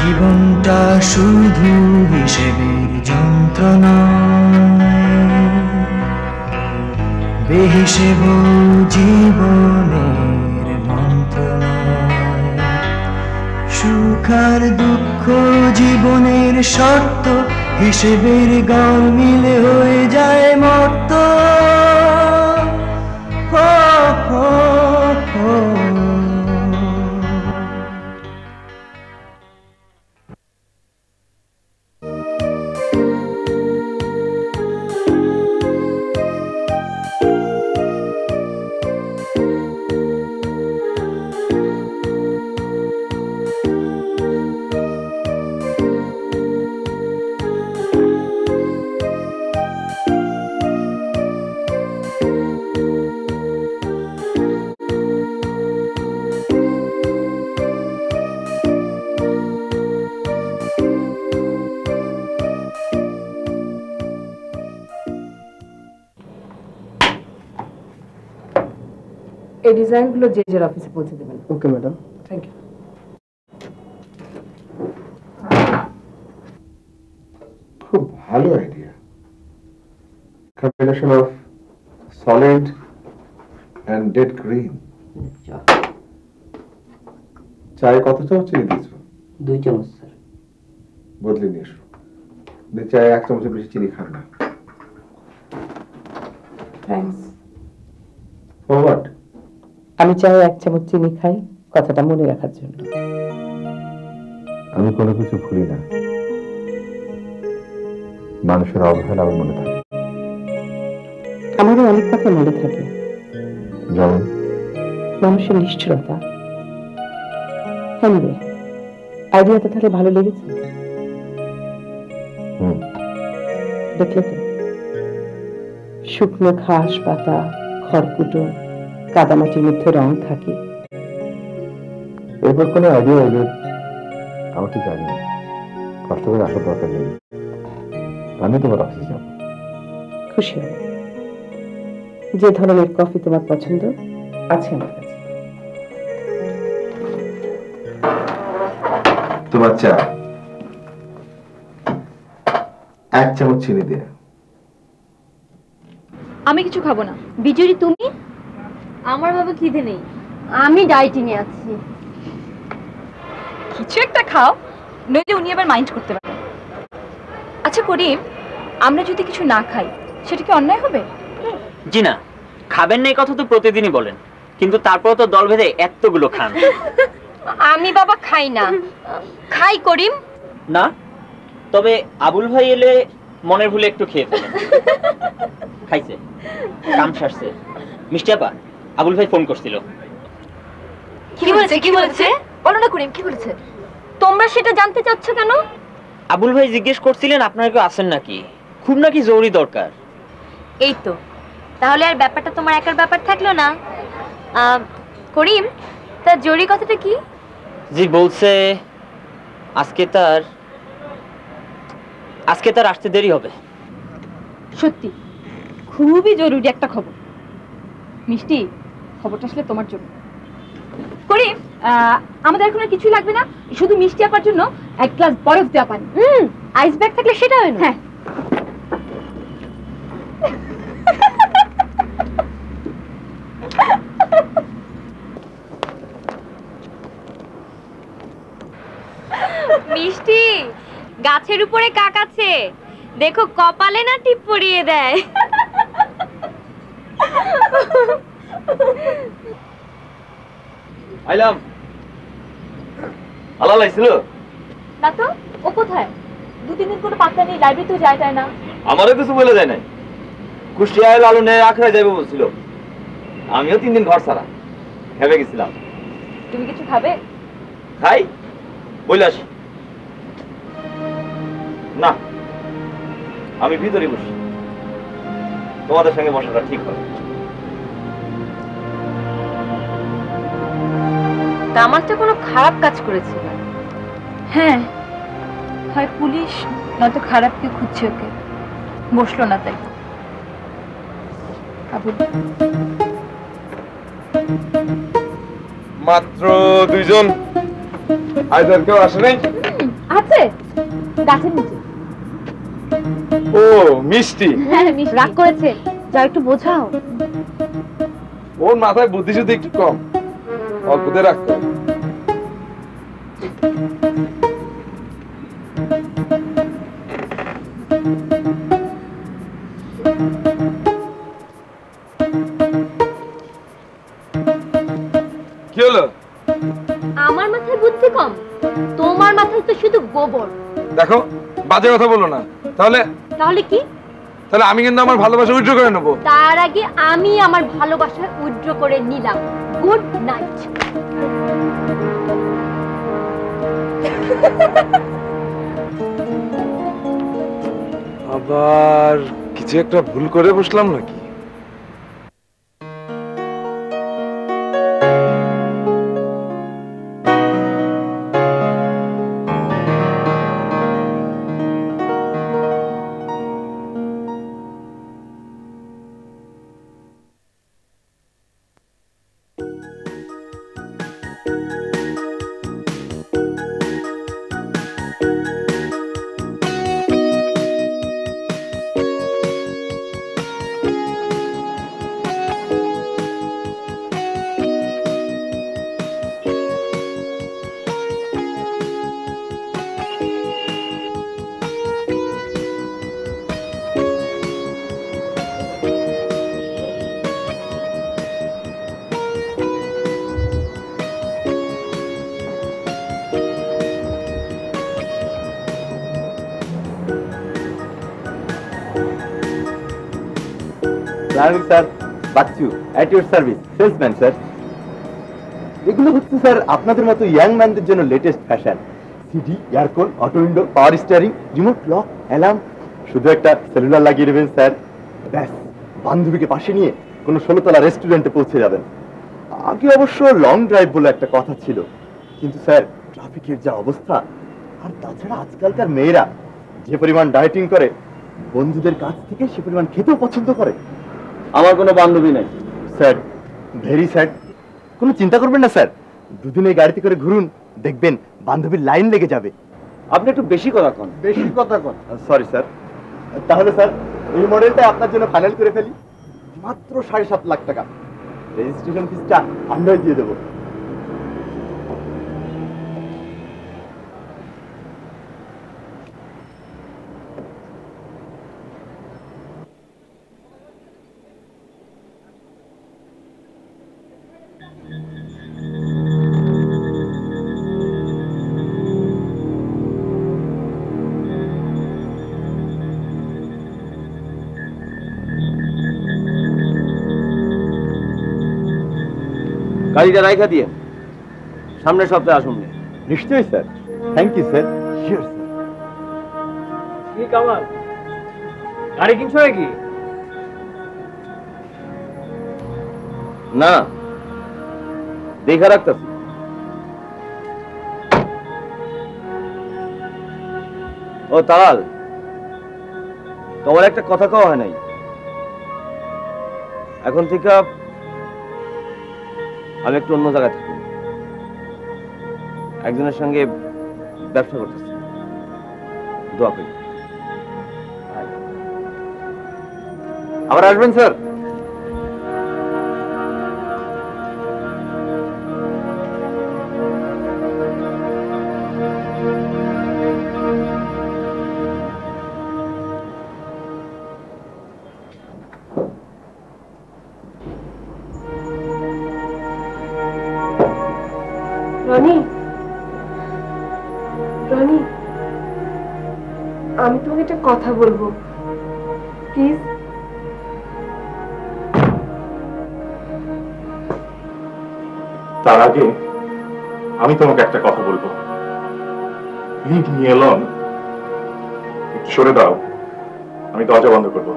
জীবনটা শুধু হিসেবের যন্ত্রণা, বেহিসেব জীবনের মন্ত্রণা। সুখ আর দুঃখ জীবনের শর্ত, হিসেবের গড় মিলে হয়ে যায় মর্ত। এই ডিজাইনগুলো যে যে অফিসে পৌঁছে দেবেন। Okay madam, thank you. খুব ভালো idea. Combination of solid and dead green. চায়ে কত চামচ চিনি দিয়েছ? 2 চামচ স্যার। বদলে নিয়ে এসো। চায়ে 1 চামচের বেশি চিনি খান না। থ্যাঙ্কস। ফরওয়ার্ড। আমি চাই 1 চামচ চিনি খাই, কথাটা মনে রাখার জন্য। আমি কোনো কিছু ভুলি না, মানুষের অবহেলা আমার মনে থাকে। আমারও অনেক কথা মনে থাকে, যেমন মানুষের নিষ্ঠুরতা। এনিওয়ে, আইডিয়াটা তাহলে ভালো লেগেছে। দেখলে তো, শুকনো ঘাস পাতা, খড়কুটো, কাদামাটির মধ্যে রং থাকে। এরপর কোনো আইডিয়া এলে আমাকে জানি, কষ্ট করে আসার দরকার নেই। আমি তোমার অফিসে যাব। খুশি হব। যে ধরনের কফি তোমার পছন্দ আছে আমার কাছে। তোমার চা 1 চামচ চিনি দিয়ে। আমি কিছু খাবো না। বিজুরি তুমি? আমার বাবা খিদে নেই, আমি ডায়েটিং এ আছি। কিছু একটা খাও, নইলে উনি আবার মাইন্ড করতে পারেন। আচ্ছা করিম, আমরা যদি কিছু না খাই সেটা কি অন্যায় হবে? জি না, খাবেন না এই কথা তো প্রতিদিনই বলেন, কিন্তু তারপর তো দল বেঁধে এতগুলো খান। আমি বাবা খাই না। খাই করিম? না, তবে আবুল ভাই এলে মনের ভুলে একটু খেয়ে ফেলেন। খাইছে, কাম সারছে। মিষ্টি আপা, আবুল ভাই ফোন করছিল। কি বলেছে? কি বলেছে? বলো না করিম, কি বলেছে? তোমরা সেটা জানতে চাচ্ছ কেন? আবুল ভাই জিজ্ঞেস করছিলেন আপনারা কেউ আছেন নাকি, খুব নাকি জরুরি দরকার। এই তো, তাহলে আর ব্যাপারটা তোমার একার ব্যাপার থাকলো না। করিম, তার জরুরি কথাটা কি? জি বলছে আজকে তার আসতে দেরি হবে। সত্যি খুবই জরুরি একটা খবর। মিষ্টি, খবরটা আসলে তোমার জন্য। করিম, আমাদের এখন আর কিছুই লাগবে না, শুধু মিষ্টি আপার জন্য 1 গ্লাস বরফ দেওয়া পানি। আইস ব্যাগ থাকলে সেটা হয় না? হ্যাঁ। মিষ্টি, গাছের উপরে কাক আছে, দেখো কপালে না টিপ পরিয়ে দেয়। আইলাম। আলাল আইছিল না তো, ও কোথায়? 2-3 দিন কোনো পাত্তা নেই, লাইব্রেরিতেও যায় না। আমারও কিছু বলে যায় নাই। কুষ্টিয়ায় লালু নে আখড়ায় যাইব বলছিল, আমিও 3 দিন ঘর ছাড়া ভেবে গেছিলাম। তুমি কিছু খাবে? খাই, বইলাস না, আমি ভিতরে বসি, তোমাদের সঙ্গে বসাটা ঠিক হবে। আমার তো কোনো খারাপ কাজ করেছে না। হ্যাঁ, হয় পুলিশ নয়তো খারাপ কেউ খুঁজছে ওকে, বসলো না তাই। মাত্র 2 জন, আজ আর কেউ আসে নাই? আছে গাছের নিচে। ও মিষ্টি, হ্যাঁ মিষ্টি রাগ করেছে, যা একটু বোঝাও। ওর মাথায় বুদ্ধি শুদ্ধি একটু কম, অল্পতে রাখতে হবে। কি হলো? আমার মাথায় বুদ্ধি কম, তোমার মাথায় তো শুধু গোবর। দেখো বাজে কথা বলো না। তাহলে তাহলে কি? তাহলে আমি কিন্তু আমার ভালোবাসা উইথড্র করে নেবো। তার আগে আমি আমার ভালোবাসা উইথড্র করে নিলাম। Good night. আবার কিছু একটা ভুল করে বসলাম নাকি? Sir, Bachchu at your service, salesman sir. এগুলো হচ্ছে স্যার আপনাদের মতো ইয়াং ম্যানদের জন্য latest fashion. CD, aircon, auto window, power steering, remote lock, alarm. শুধু একটা সেলুলার লাগিয়ে নেবেন স্যার, ব্যাস বান্ধবীকে পাশে নিয়ে কোনো 16তলা রেস্টুরেন্টে পৌঁছে যাবেন। আগে অবশ্য লং ড্রাইভ বলে একটা কথা ছিল, কিন্তু স্যার ট্রাফিকের যা অবস্থা, আর তাছাড়া আজকালকার মেয়েরা যে পরিমাণ ডায়েটিং করে, বন্ধুদের কাছ থেকে সে পরিমাণ খেতেও পছন্দ করে। আমার কোনো বান্ধবী নেই স্যার, ভেরি স্যাড। কোনো চিন্তা করবেন না স্যার, দুদিন এই গাড়িতে করে ঘুরুন, দেখবেন বান্ধবীর লাইন লেগে যাবে। আপনি একটু বেশি কথা কন। বেশি কথা কন? Sorry sir. তাহলে স্যার এই মডেলটা আপনার জন্য ফাইনাল করে ফেলি, মাত্র 7.5 লাখ টাকা। রেজিস্ট্রেশন ফিসটা আমরাই দিয়ে দেবো। গাড়িটা রাইখা দিয়ে সামনের সপ্তাহে আসুন। নিশ্চয়ই sir, thank you sir. Sure sir. কি কামাল, গাড়ি কিনছো নাকি? না, দেখা রাখতেছি। ও তাল, তোমার একটা কথা কওয়া হয় নাই। এখন থেকে আমি একটু অন্য জায়গায় থাকি, একজনের সঙ্গে ব্যবসা করতেছি, দোয়া করি। আবার আসবেন স্যার। রনি, রনি, আমি তোমাকে একটা কথা বলবো, প্লিজ। তার আগে আমি তোমাকে একটা কথা বলবো। Leave me alone. একটু সরে দাও, আমি দরজা বন্ধ করবো।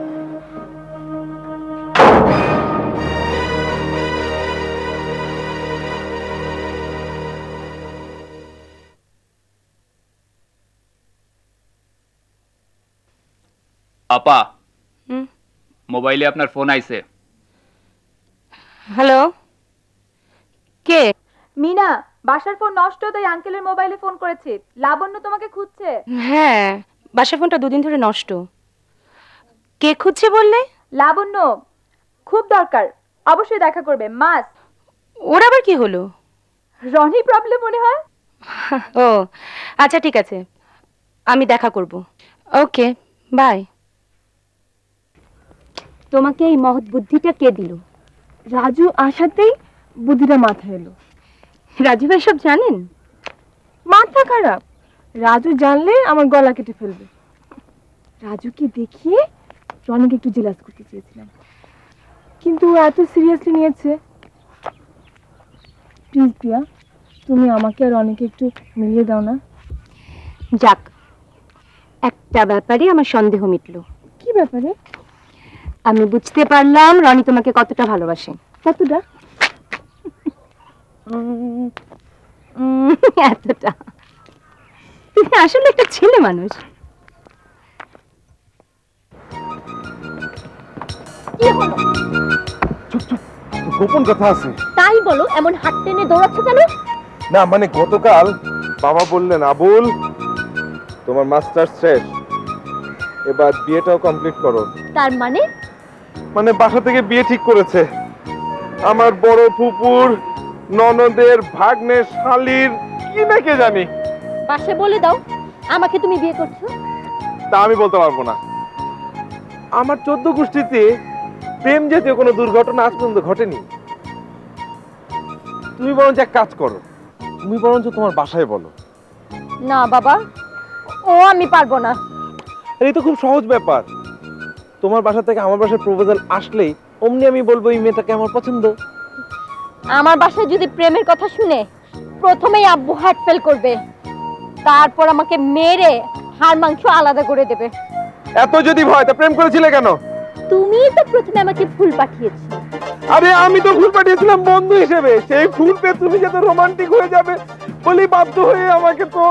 আপা, মোবাইলে আপনার ফোন আইছে। হ্যালো, কে? মিনা, বাসার ফোন নষ্ট, তাই আঙ্কেলের মোবাইলে ফোন করেছি। লাবণ্য তোমাকে খুঁজছে। হ্যাঁ, বাসার ফোনটা দুদিন ধরে নষ্ট। কে খুঁজছে বললে? লাবণ্য, খুব দরকার, অবশ্যই দেখা করবে, মাস। ওর আবার কি হলো? রনি প্রবলেম মনে হয়। ও আচ্ছা, ঠিক আছে, আমি দেখা করব। ওকে, বাই। তোমাকে এই মহৎ বুদ্ধিটা কে দিল? রাজু আসাতেই বুদ্ধিটা মাথায় এলো। রাজু ভাই সব জানেন? মাথা খারাপ, রাজু জানলে আমার গলা কেটে ফেলবে। রাজুকে দেখিয়ে রনিকে একটু জেলাস করতে চেয়েছিলাম, কিন্তু ও এত সিরিয়াসলি নিয়েছে। প্লিজ প্রিয়া, তুমি আমাকে আর রনিকে একটু মিলিয়ে দাও না। যাক, একটা ব্যাপারে আমার সন্দেহ মিটলো। কি ব্যাপারে? আমি বুঝতে পারলাম রনি তোমাকে কতটা ভালোবাসে। কতটা? এতটা। আসলে একটা ছেলে মানুষ। গোপন কথা আছে। তাই বলো, এমন হাত টেনে দৌড়াচ্ছ কেন? না মানে গতকাল বাবা বললেন, আবুল তোমার মাস্টার্স শেষ, এবার বিয়েটাও কমপ্লিট করো। তার মানে? মানে বাসা থেকে বিয়ে ঠিক করেছে। আমার বড় ফুপুর ননদের ভাগ্নের শালীর কি না কে জানি। বাসে বলে দাও আমাকে তুমি বিয়ে করছো। তা আমি বলতে পারবো না। আমার 14 গোষ্ঠীতে প্রেম জাতীয় কোনো দুর্ঘটনা আজ পর্যন্ত ঘটেনি। তুমি বরঞ্চ এক কাজ করো, তুমি বরঞ্চ তোমার বাসায় বলো। না বাবা, ও আমি পারবো না। এই তো খুব সহজ ব্যাপার। তোমার বাসা থেকে আমার বাসায় প্রপোজাল আসলেই অমনি আমি বলবো এই মেয়েটাকে আমার পছন্দ। আমার বাসায় যদি প্রেমের কথা শুনে, প্রথমেই আব্বু হার্ট ফেল করবে, তারপর আমাকে মেরে হাড় মাংস আলাদা করে দেবে। এত যদি ভয়, তা প্রেম করেছিলে কেন? তুমি তো প্রথমে আমাকে ফুল পাঠিয়েছো। আরে আমি তো ফুল পাঠিয়েছিলাম বন্ধু হিসেবে, সেই ফুল পেয়ে তুমি যাতে রোমান্টিক হয়ে যাবে বলি বাধ্য হয়ে আমাকে তো।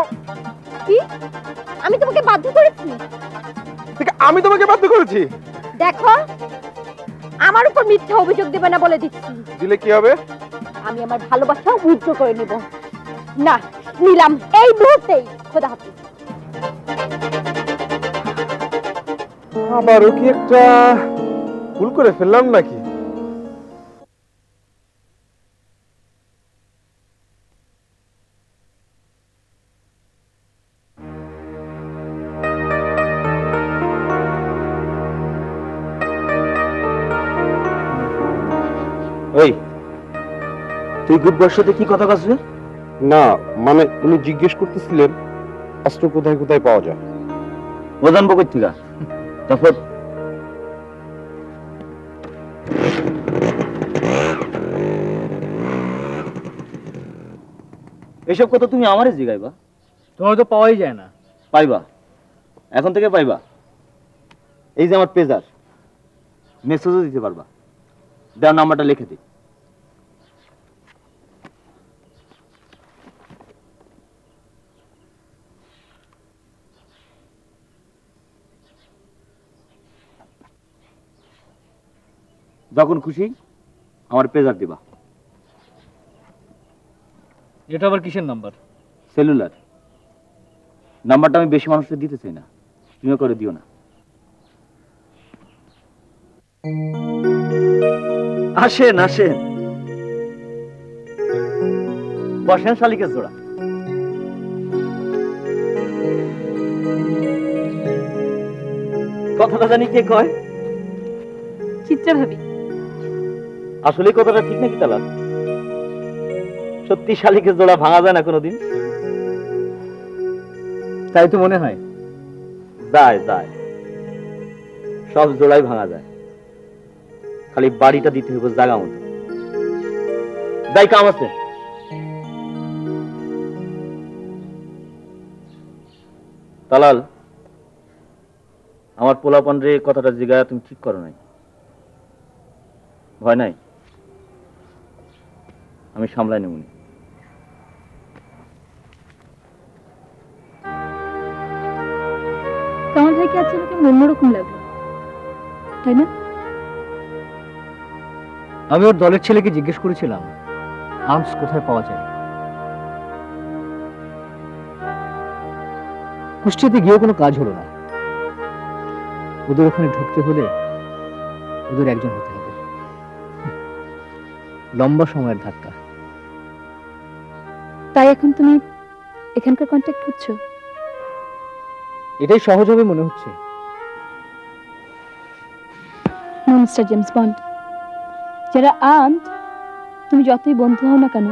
কি? আমি তোমাকে বাধ্য করেছি? আমি তোমাকে বাধ্য করেছি? দেখো, আমার উপর মিথ্যা অভিযোগ দেবে না বলে দিচ্ছি। দিলে কি হবে? আমি আমার ভালোবাসা উইথড্র করে নিব। না, নিলাম এই মুহূর্তেই। খোদা হাফেজ। আবারও কি একটা ভুল করে ফেললাম নাকি? ওই তুই গুডবার সাথে কি কথা কাজবে? না মানে উনি জিজ্ঞেস করতেছিলেন অস্ত্র কোথায় কোথায় পাওয়া যায়। ও জানবো কই থেকে? তারপর এসব কথা তুমি আমারে জিগাইবা? তোমার তো পাওয়াই যায় না। পাইবা, এখন থেকে পাইবা। এই যে আমার পেজার, মেসেজও দিতে পারবা। দাও, নাম্বারটা লিখে দিই। যখন খুশি আমার পেজার দিবা। এটা আবার কিসের নাম্বার? সেলুলার নাম্বারটা আমি বেশি মানুষকে দিতে চাই না, তুমিও করে দিও না। আসেন আসেন, বসেন শালিকের জোড়া। কথাটা জানি কে কয়? চিত্রা ভাবি। আসলে কথাটা ঠিক নাকি তালা? সত্যি শালিকের জোড়া ভাঙা যায় না কোনোদিন? তাই তো মনে হয়। যায় যায়, সব জোড়াই ভাঙা যায়, খালি বাড়িটা দিতে হবে জায়গা মতো। যাই, কাম আছে। তালাল, আমার পোলাপান রে কথাটা জিগায় তুমি ঠিক করো নাই? ভয় নাই, আমি সামলাই নেব। কামাল ভাইকে আজকে আমাকে অন্যরকম লাগলো, তাই না? আমি ওর দলের ছেলেকে জিজ্ঞেস করেছিলাম আর্মস কোথায় পাওয়া যায়। কুষ্টিয়াতে গিয়েও কোনো কাজ হলো না। ওদের ওখানে ঢুকতে হলে ওদের একজন হতে হবে। লম্বা সময়ের ধাক্কা। তাই এখন তুমি এখানকার কন্ট্যাক্ট করছো? এটাই সহজ হবে মনে হচ্ছে। মিস্টার জেমস বন্ড, যারা আর্মড, তুমি যতই বন্ধু হও না কেন,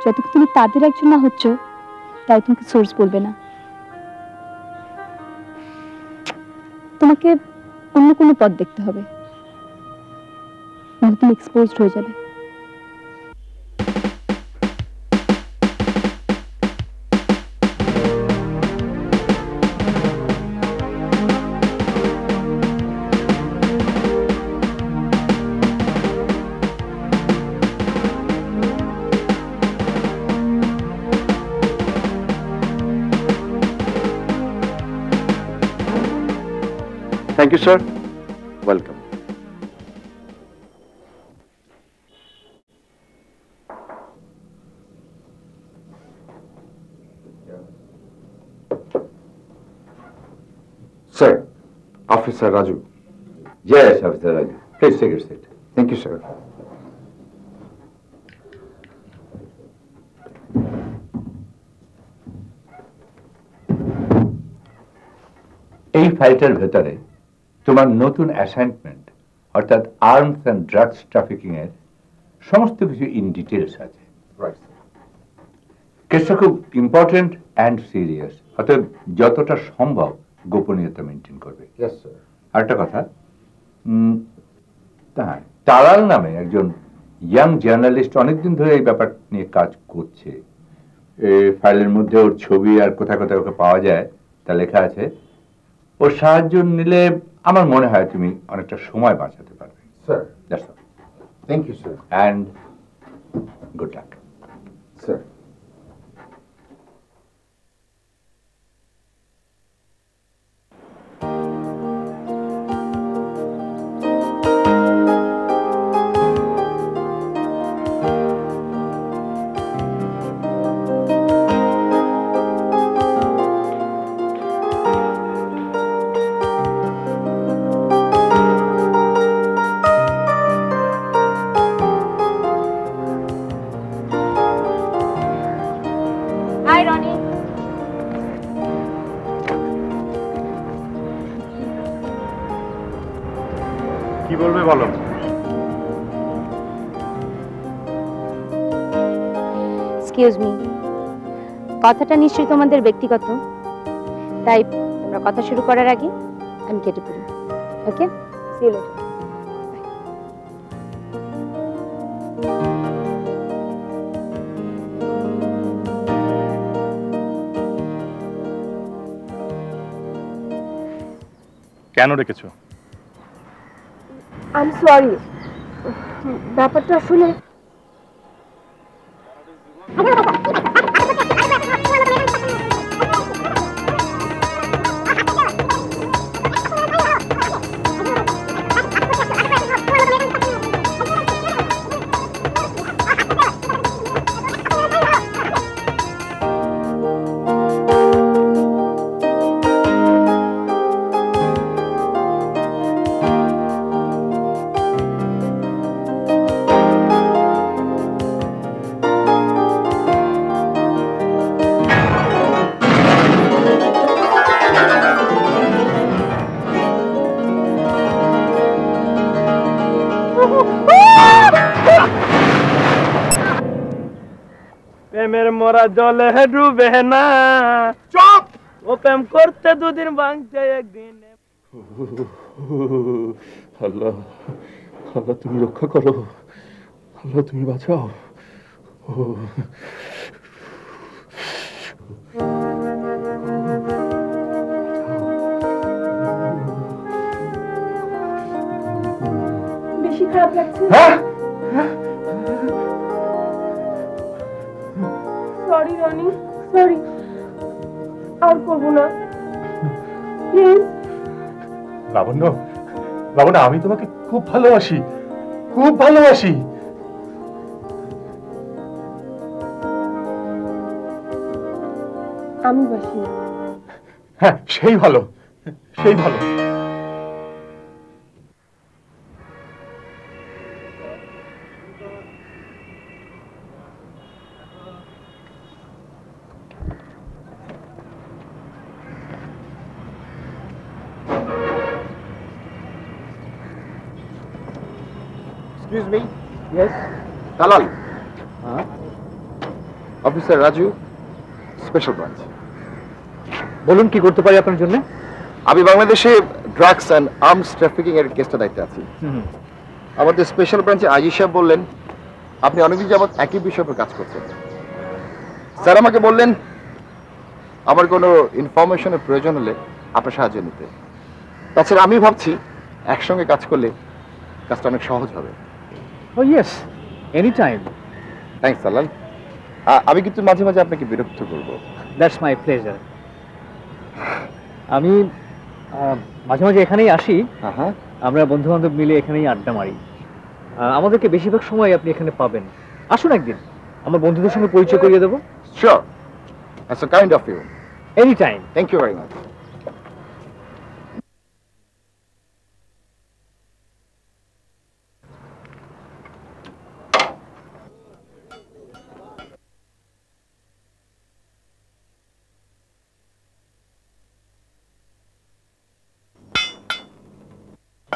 যতক্ষণ তুমি তাদের একজন না হচ্ছ, তাই তোমাকে সোর্স বলবে না। তোমাকে অন্য কোনো পথ দেখতে হবে, নাহলে তুমি এক্সপোজড হয়ে যাবে। Thank you, sir. Welcome. Sir, Officer Raju. Yes, Officer Raju. Please take your seat. Thank you, sir. এই ফাইলটার ভেতরে তোমার নতুন অ্যাসাইনমেন্ট অর্থাৎ আর্মস অ্যান্ড ড্রাগস ট্রাফিকিং এর সমস্ত কিছু ইন ডিটেলস আছে। Right. কেসটা খুব ইম্পর্টেন্ট অ্যান্ড সিরিয়াস, অর্থাৎ যতটা সম্ভব গোপনীয়তা মেনটেন করবে। Yes, sir. আরেকটা কথা, তালাল নামে একজন ইয়াং জার্নালিস্ট অনেকদিন ধরে এই ব্যাপার নিয়ে কাজ করছে। এই ফাইলের মধ্যে ওর ছবি আর কোথায় কোথায় ওকে পাওয়া যায় তা লেখা আছে। ওর সাহায্য নিলে আমার মনে হয় তুমি অনেকটা সময় বাঁচাতে পারবে। Sir. That's all. Thank you, sir. And good luck. Sir. Hi Roni. কি বলবে বলো? এক্সকিউজ মি, কথাটা নিশ্চয়ই তোমাদের ব্যক্তিগত, তাই তোমরা কথা শুরু করার আগে আমি কেটে পড়ি। ওকে, সি ইউ লেটার। কেন রেখেছো? আই এম সরি, ব্যাপারটা আসলে প্রেমের মরা জলে ডুবে না। চুপ! ও প্রেম করতে দুদিন ভাঙতে একদিন। আল্লাহ, আল্লাহ তুমি রক্ষা করো, আল্লাহ তুমি বাঁচাও। বেশি খারাপ লাগছে। সরি রনি, সরি, আর করবো না, প্লিজ। লাবণ্য, লাবণ্য, আমি তোমাকে খুব ভালোবাসি, খুব ভালোবাসি। আমি বাসি না। হ্যাঁ, সেই ভালো, সেই ভালো। Excuse me. Yes. Talal. Officer Raju, Special Branch. বলুন কি করতে পারি আপনার জন্য? আমি বাংলাদেশে ড্রাগস অ্যান্ড আর্মস ট্রাফিকিং এর কেসটা দায়িত্বে আছি। আমাদের স্পেশাল ব্রাঞ্চে আইজি সাহেব বললেন আপনি অনেকদিন যাবত একই বিষয়ের উপর কাজ করছেন। স্যার আমাকে বললেন আমার কোনো ইনফরমেশনের প্রয়োজন হলে আপনার সাহায্য নিতে। তাছাড়া আমি ভাবছি একসঙ্গে কাজ করলে কাজটা অনেক সহজ হবে। Oh yes, any time. Thanks Salal. আমি কিন্তু মাঝে মাঝে আপনাকে বিরক্ত করব। That's my pleasure. আমি মাঝে মাঝে এখানেই আসি। আমরা বন্ধু বান্ধব মিলে এখানেই আড্ডা মারি। আমাদেরকে বেশিরভাগ সময় আপনি এখানে পাবেন। আসুন একদিন, আমার বন্ধুদের সঙ্গে পরিচয় করিয়ে দেবো। Sure, that's so kind of you. Any time. Thank you very much.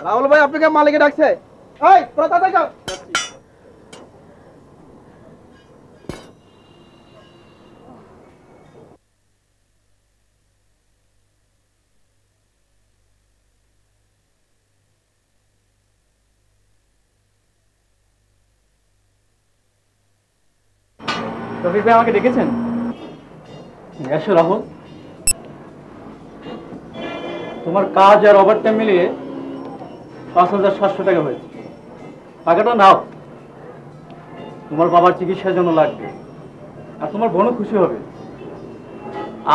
Rahul ভাই আপনাকে মালিকে ডাকছে। এই তোরা তাড়াতাড়ি যাও। রফিক ভাই আমাকে ডেকেছেন? এসো রাহুল, তোমার কাজ আর ওভারটাইম মিলিয়ে 5,700 টাকা হয়েছে। টাকাটা নাও, তোমার বাবার চিকিৎসার জন্য লাগবে, আর তোমার বোনও খুশি হবে।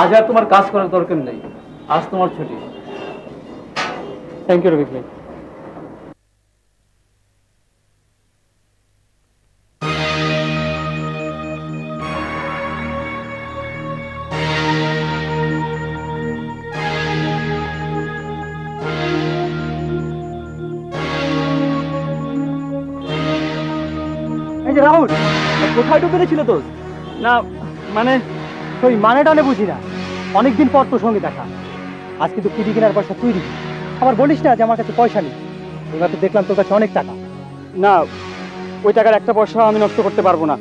আজ আর তোমার কাজ করার দরকার নেই, আজ তোমার ছুটি। থ্যাংক ইউ রফিক ভাই। রাহুল কোথায় ঢুকে ছিল তোর? না মানে তুই মানে টানে বুঝি না। অনেকদিন পর তোর সঙ্গে দেখা, আজকে তো টিভি কেনার পয়সা তুই দিবি। আবার বলিস না যে আমার কাছে পয়সা নেই। এবার তো দেখলাম তোর কাছে অনেক টাকা। না, ওই টাকার একটা পয়সা আমি নষ্ট করতে পারবো না।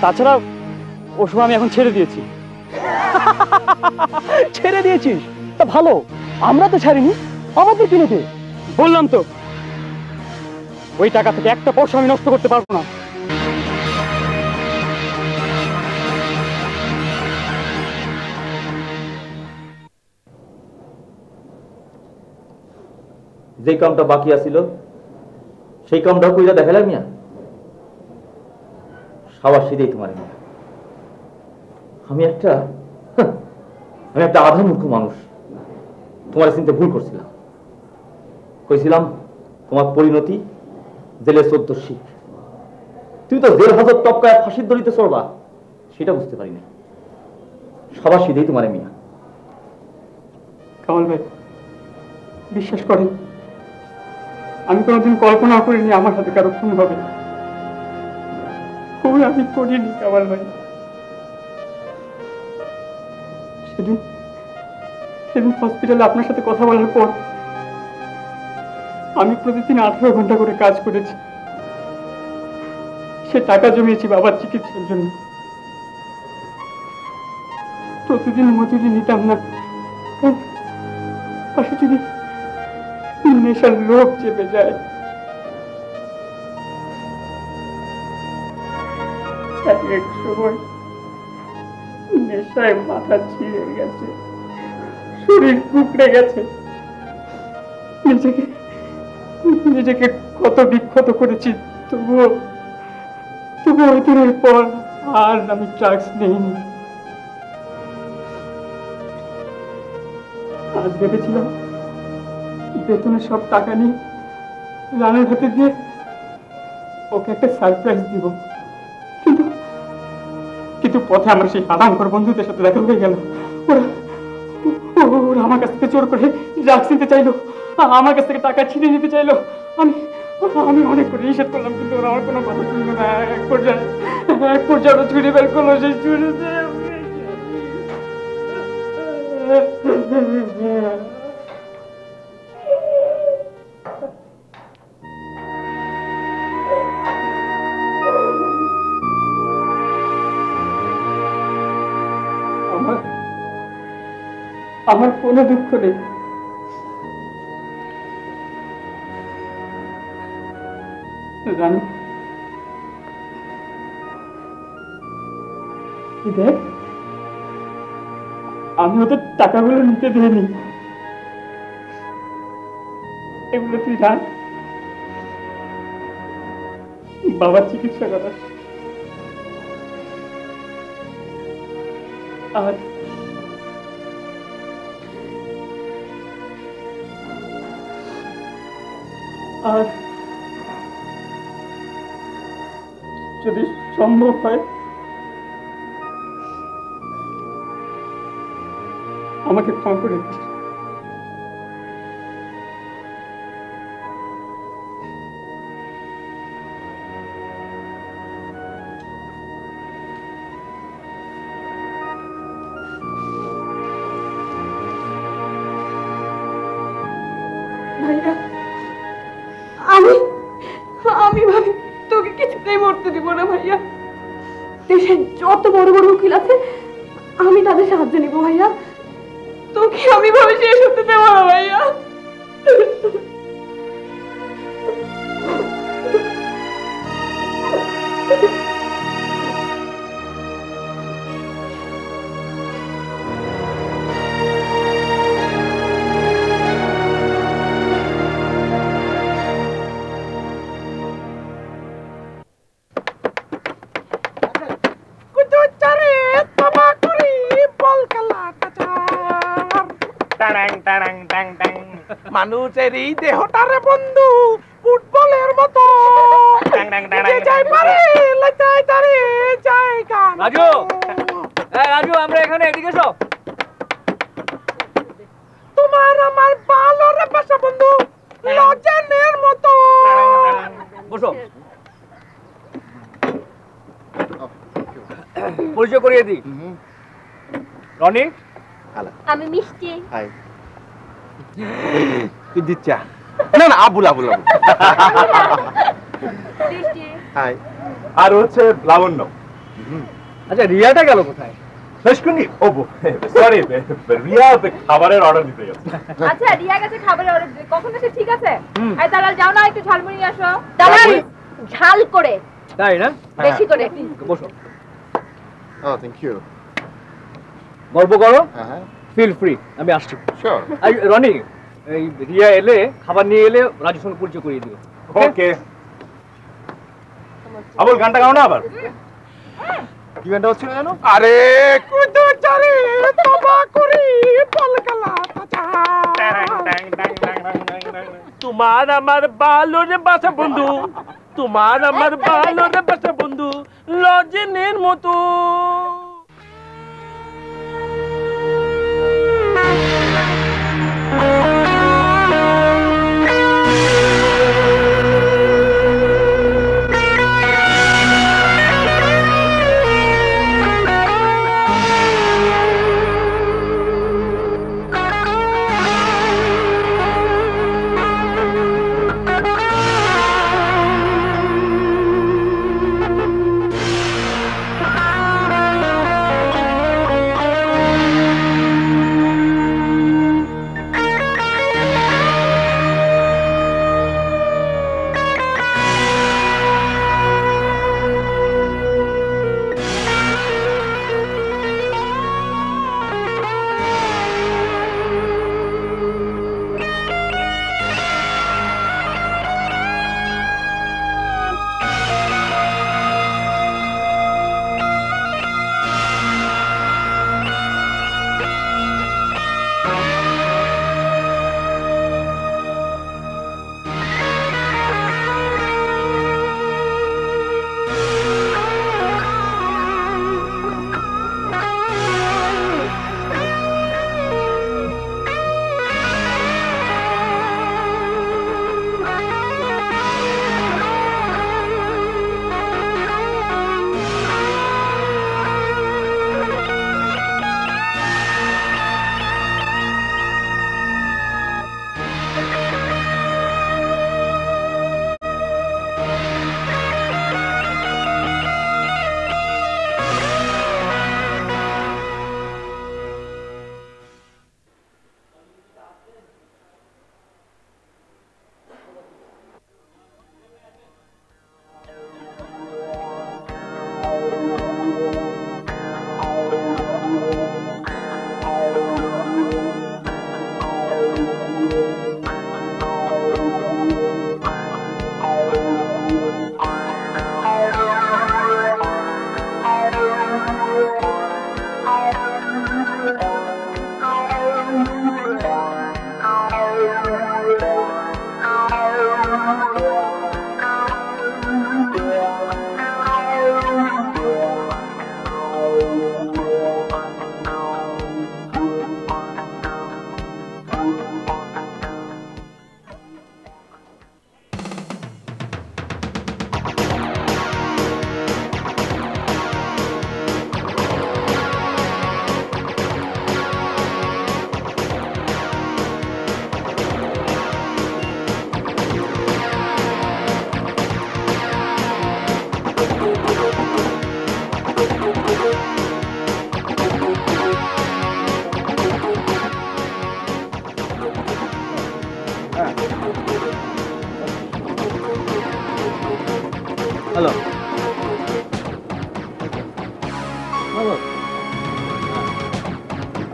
তাছাড়া ওসব আমি এখন ছেড়ে দিয়েছি। ছেড়ে দিয়েছিস? তা ভালো, আমরা তো ছাড়িনি, আমাদের কিনে দে। বললাম তো ওই টাকা থেকে একটা পয়সা আমি নষ্ট করতে পারবো না। যে কামটা বাকি আছিল সেই কামটা কইরা দেখালাম মিয়া। সাবাসী দেই তোমার মিয়া। আমি একটা আধা মূর্খ মানুষ। তোমার চিন্তা ভুল করছিলাম। কইছিলাম তোমার পরিণতি জেলে 14 শিখ। তুমি তো জেল হাজত টপকায় ফাঁসির দড়িতে চড়বা, সেটা বুঝতে পারি না। সাবাসী দেই তোমার মিয়া। কামাল ভাই বিশ্বাস করেন, আমি কোনোদিন কল্পনা করিনি আমার হাতে কারো খুন হবে। খুন আমি করিনি কামাল ভাই। সেদিন হসপিটালে আপনার সাথে কথা বলার পর আমি প্রতিদিন 18 ঘন্টা করে কাজ করেছি। সে টাকা জমিয়েছি বাবার চিকিৎসার জন্য। প্রতিদিন মজুরি নিতাম না, পাশে যদি নেশার লোভ চেপে যায়। এক সময় নেশায় মাথা ছিঁড়ে গেছে, শরীর কুকড়ে গেছে। নিজেকে কত বিক্ষত করেছি, তবুও ওই দিনের পর আর আমি ড্রাগস নেইনি। আজ ভেবেছিলাম বেতনের সব টাকা নিয়ে রানের হাতে দিয়ে ওকে একটা সারপ্রাইজ দিব, কিন্তু পথে আমার সেই হারাঙ্কর বন্ধুদের সাথে দেখা হয়ে গেল। ওরা আমার কাছ থেকে জোর করে ড্রাগস নিতে চাইলো, আমার কাছ থেকে টাকা ছিনিয়ে নিতে চাইলো। আমি আমি অনেক করে নিষেধ করলাম, কিন্তু ওরা আমার কোনো কথা শুনলো না। এক পর্যায়ে ওরা ছুরি বের করলো, সেই ছুরিতে আমার কোনো দুঃখ নেই। রানু, দেখ, আমি ওদের টাকাগুলো নিতে দিইনি। এগুলো তুই রাখ, বাবার চিকিৎসা করার। আর যদি সম্ভব হয় আমাকে ক্ষমা করে দিস। ভাইয়া, আমি ভাবি তোকে কিছুতেই মরতে দিব না ভাইয়া। দেশে যত বড় বড় উকিল আছে আমি তাদের সাহায্য নিব ভাইয়া। তোকে আমি ভাবে শেষ হতে দেব না ভাইয়া। মানুষের এই দেহটারে বন্ধু ফুটবলের মতো রাজু, রাজু, আমরা এখানে এদিকে এসো। তোমার আমার ভালো রে বাসা বন্ধু, লজেনের মতো। বসো, পরিচয় করিয়ে দিই। রনি, আমি মিষ্টি। হাই। তুই দিচ্ছা? না না, আবুল আবুল আবুল। হাই। আর হচ্ছে লাবণ্য। আচ্ছা, রিয়াটা গেল কোথায়? শেষকুনি? ও সরি, রিয়া খাবারের অর্ডার দিতে গেছে। আচ্ছা, রিয়া গেছে খাবারের অর্ডার দিতে। কখন এসে? ঠিক আছে। এই দালাল, যাও না, একটু ঝালমুড়ি নিয়ে আসো। দালাল, ঝাল করে। তাই না? বেশি করে। বসো। ও, থ্যাংক ইউ। গল্প করো। ফিল ফ্রি, আমি আসছি। শিওর। রনি, এই রিয়া এলে, খাবার নিয়ে এলে রাজুর সঙ্গে পরিচয় করিয়ে দিও। ওকে। আবুল, গানটা গাও না আবার। কি গানটা হচ্ছিল জানো? আরে কুদো চারে তবা করি পলকলা তাজা। তোমার আমার ভালো রে বাসা বন্ধু, তোমার আমার ভালো রে বাসা বন্ধু, লজেনের মতো।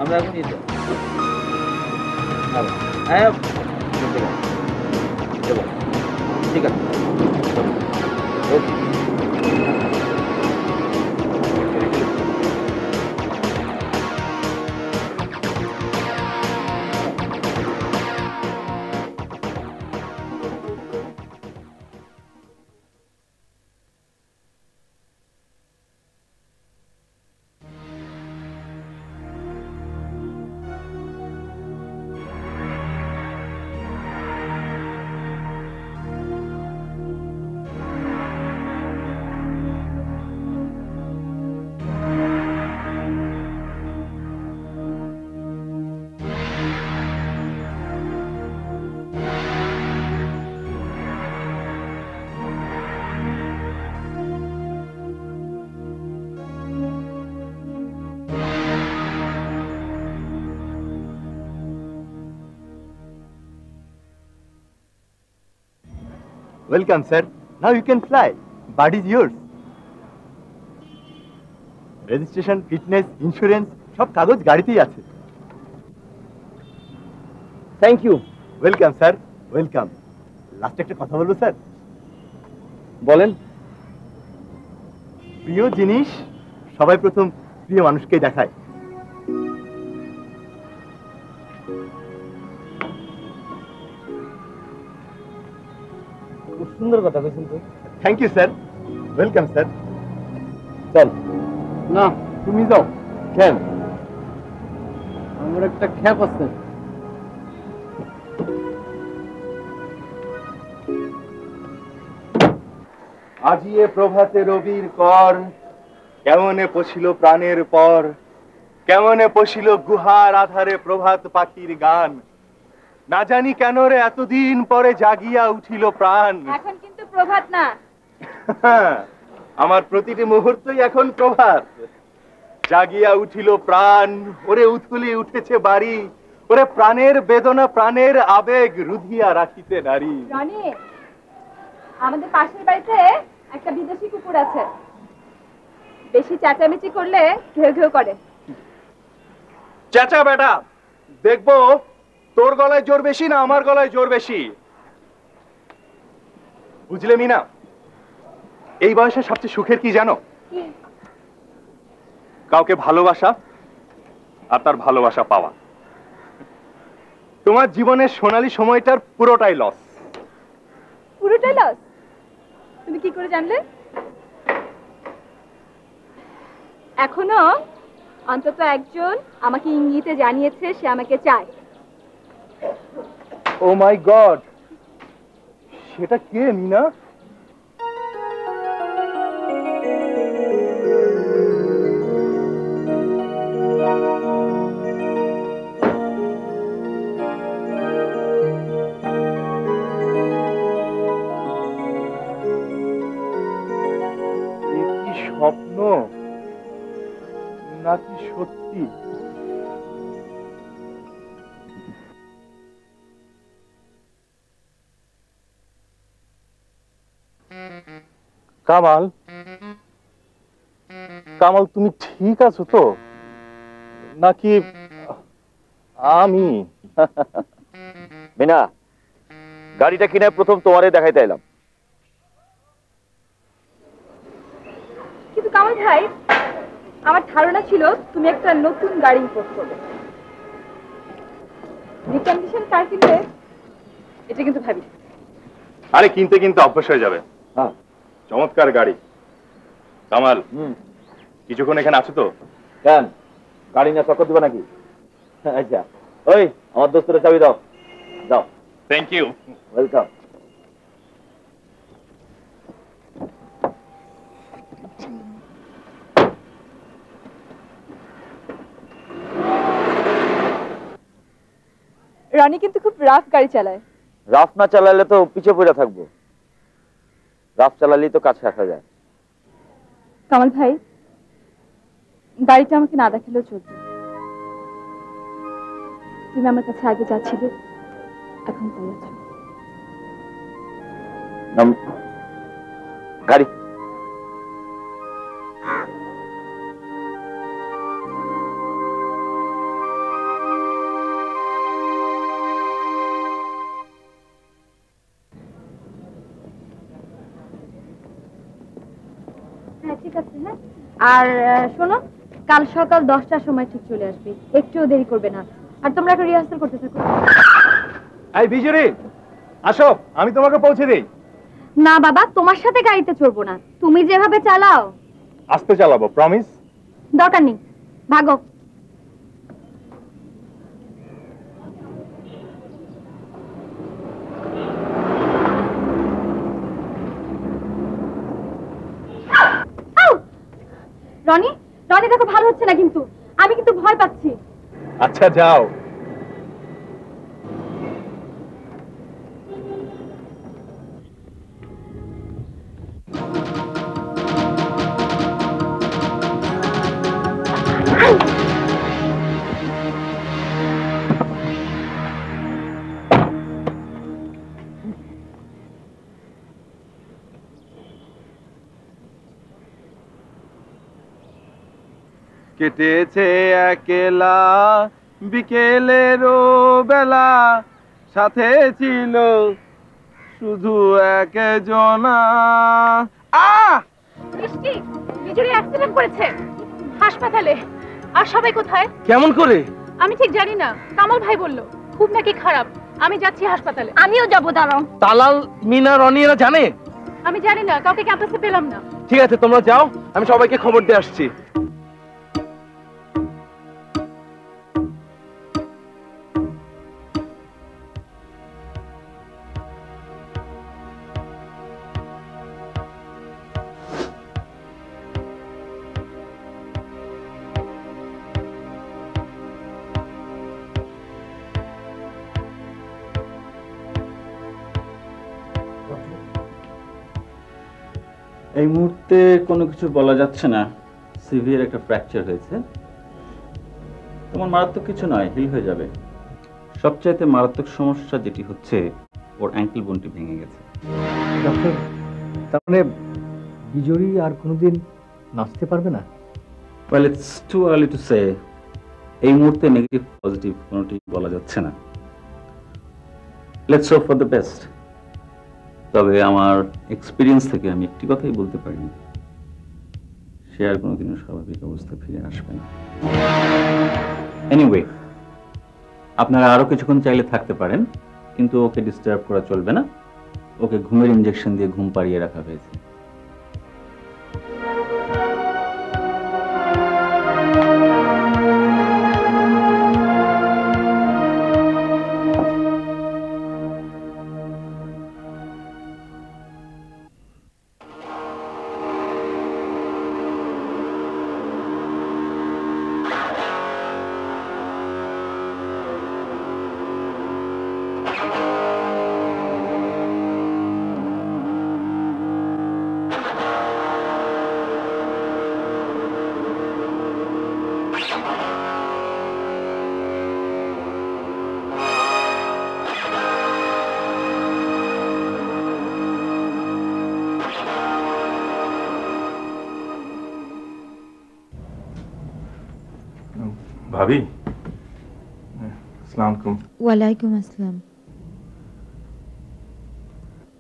আমরা এখন নিয়ে যাবো। হ্যাঁ ঠিক আছে ওকে। Welcome, sir. Now you can fly. Bird is yours. Registration, fitness, insurance, সব কাগজ গাড়িতেই আছে। Thank you. Welcome sir, welcome. Last একটা কথা বলবো স্যার। বলেন। প্রিয় জিনিস সবাই প্রথম প্রিয় মানুষকে দেখায়। খুব সুন্দর কথা বলছেন তো। Thank you sir, welcome sir. চল। না তুমি যাও। কেন? আমার একটা খ্যাপ আছে। আজিয়ে প্রভাতে রবির কর, কেমনে পশিল প্রাণের পর, কেমনে পশিল গুহার আধারে প্রভাত পাখির গান, না জানি কেন রে এতদিন পরে জাগিয়া উঠিল প্রাণ। এখন কিন্তু প্রভাত না, আমার প্রতিটি মুহূর্তই এখন প্রভাত। জাগিয়া উঠিল প্রাণ, ওরে উথুলি উঠেছে বাড়ি, ওরে প্রাণের বেদনা প্রাণের আবেগ রুধিয়া রাখিতে নারী। রনি, আমাদের পাশের বাড়িতে একটা বিদেশি কুকুর আছে, বেশি চেঁচামেচি করলে ঘেউ ঘেউ করে। চেঁচা বেটা, দেখবো তোর গলায় জোর বেশি না আমার গলায় জোর বেশি। বুঝলে মিনা, এই বয়সে সবচেয়ে সুখের কি জানো? কাউকে ভালোবাসা আর তার ভালোবাসা পাওয়া। তোমার জীবনের সোনালী সময়টার পুরোটাই লস। পুরোটাই লস? তুমি কি করে জানলে? এখনো অন্তত একজন আমাকে ইঙ্গিতে জানিয়েছে সে আমাকে চায়। ও মাই গড, সেটা কে মিনা? স্বপ্ন নাকি সত্যি? কামাল, কামাল তুমি ঠিক আছো তো নাকি আমি? মিনা, গাড়িটা কিনে প্রথম তোমারে দেখাইতে এলাম। কিন্তু কামাল ভাই, আমার ধারণা ছিল তুমি একটা নতুন গাড়ি ইম্পোর্ট করবে। রিকন্ডিশন কার কিনবে এটা কিন্তু ভাবি। আরে কিনতে কিনতে অভ্যাস হয়ে যাবে। হ্যাঁ, চমৎকার গাড়ি। কামাল, কিছুক্ষণ এখানে আছো তো? কেন, গাড়ি না চক্কর দিবা নাকি? আচ্ছা, ওই আমার দোস্তরে চাবি দাও। যাও। Thank you. ওয়েলকাম। রনি কিন্তু খুব রাফ গাড়ি চালায়। রাফ না চালালে তো পিছে পড়ে থাকবো, রাফ চালালেই তো কাছে আসা যায়। কামাল ভাই, গাড়িটা আমাকে না দেখালেও চলবে। তুমি আমার কাছে আগে যাচ্ছিলে, এখন তাই আছো। গাড়ি আর শোনো, কাল সকাল 10টার সময় ঠিক চলে আসবে, একটুও দেরি করবে না। আর তোমরা একটা রিহার্সাল করতে থাকো। এই বিজুরি, আসো, আমি তোমাকে পৌঁছে দেই। না বাবা, তোমার সাথে গাড়িতে চড়বো না, তুমি যেভাবে চালাও। আস্তে চালাবো, প্রমিস। দরকার নেই, ভাগো। রনি, রনি দেখো ভালো হচ্ছে না কিন্তু, আমি কিন্তু ভয় পাচ্ছি। আচ্ছা যাও। কেটেছে একলা বিকেলেরও বেলা, সাথে ছিল শুধু একজনা। বৃষ্টি, বিজুরি অ্যাক্সিডেন্ট করেছে হাসপাতালে। আর সবাই কোথায়? কেমন করে? আমি ঠিক জানি না, কামাল ভাই বলল খুব নাকি খারাপ। আমি যাচ্ছি হাসপাতালে। আমিও যাবো, দাঁড়াও। তালাল, মিনা, রনি এরা জানে? আমি জানি না, কাউকে ক্যাম্পাসে পেলাম না। ঠিক আছে, তোমরা যাও, আমি সবাইকে খবর দিয়ে আসছি। এই মুহূর্তে কোনো কিছু বলা যাচ্ছে না। সিভিয়ার একটা ফ্র্যাকচার হয়েছে। তোমার মারাত্মক কিছু নয়, হিল হয়ে যাবে। সবচাইতে মারাত্মক সমস্যা যেটি হচ্ছে, ওর অ্যাঙ্কেল বোনটি ভেঙে গেছে। ডক্টর, তার মানে বিজয়ী আর কোনোদিন নাচতে পারবে না? Well, it's too early to say. এই মুহূর্তে নেগেটিভ পজিটিভ কোনোটি বলা যাচ্ছে না। Let's hope for the best. তবে আমার এক্সপিরিয়েন্স থেকে আমি একটি কথাই বলতে পারি, সে আর কোনোদিনও স্বাভাবিক অবস্থা ফিরে আসবে না। এনিওয়ে, আপনারা আরো কিছুক্ষণ চাইলে থাকতে পারেন, কিন্তু ওকে ডিস্টার্ব করা চলবে না। ওকে ঘুমের ইনজেকশন দিয়ে ঘুম পাড়িয়ে রাখা হয়েছে। ভাবি, আসসালামু আলাইকুম। ওয়ালাইকুম আসসালাম।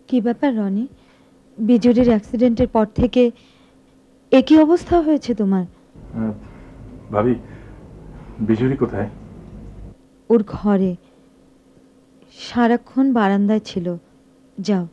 কি ব্যাপার রনি, বিজুরির অ্যাক্সিডেন্টের পর থেকে একই অবস্থা হয়েছে তোমার? ভাবি, বিজুরি কোথায়? ওর ঘরে, সারাক্ষণ বারান্দায় ছিল। যাও।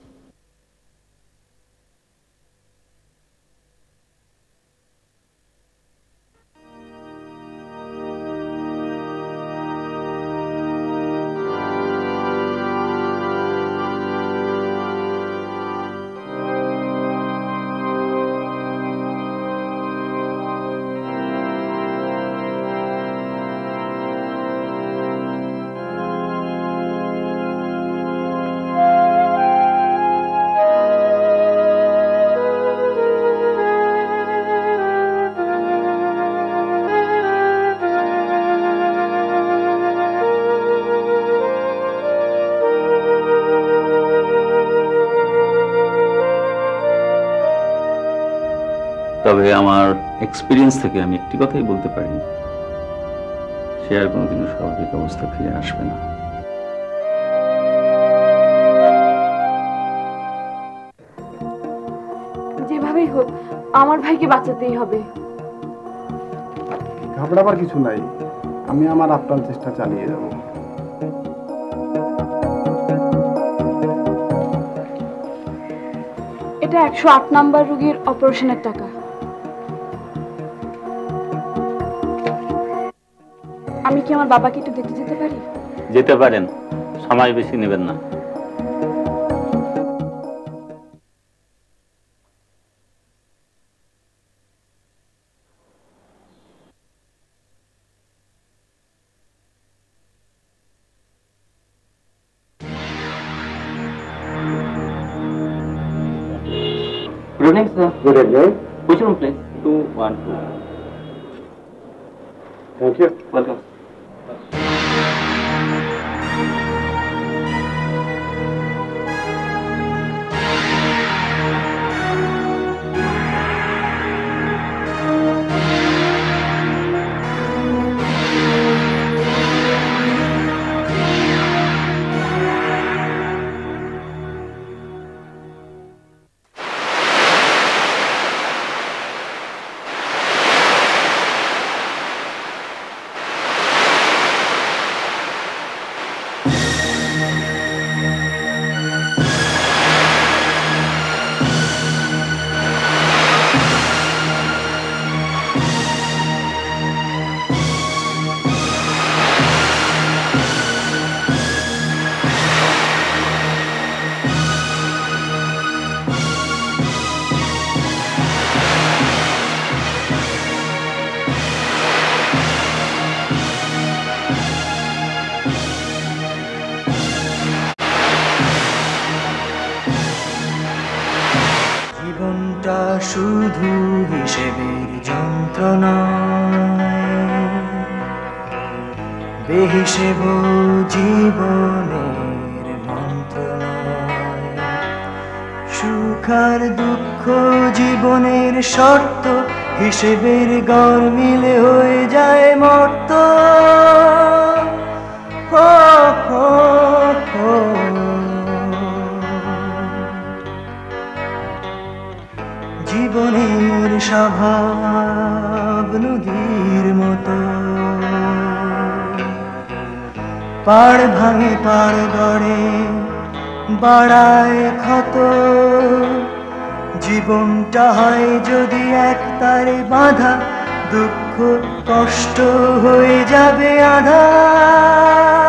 তবে আমার এক্সপিরিয়েন্স থেকে আমি একটি কথাই বলতে পারি, সে আর কোনোদিনও স্বাভাবিক অবস্থা ফিরে আসবে না। যেভাবেই হোক আমার ভাইকে বাঁচাতেই হবে। ঘাবড়াবার কিছু নাই, আমি আমার আপ্রাণ চেষ্টা চালিয়ে যাব। এটা 108 নাম্বার রোগীর অপারেশনের টাকা। আমি কি আমার বাবাকে একটু দেখতে যেতে পারি? যেতে পারেন, সময় বেশি নেবেন না। Good evening, sir. Good evening. Which room, please? 212. Thank you. Welcome. জীবনটা শুধু হিসেবের যন্ত্রণা, বেহিসেব জীবনের মন্ত্রণায়। সুখ আর দুঃখ জীবনের শর্ত, হিসেবের গড় মিলে হয়ে যায় মর্ত। হো হো হো। জীবনের স্বভাব নদীর মতো, পাড় ভাঙে পাড় গড়ে, বাড়ায় ক্ষত। জীবনটা হয় যদি এক তারে বাঁধা, দুঃখ কষ্ট হয়ে যাবে আঁধার।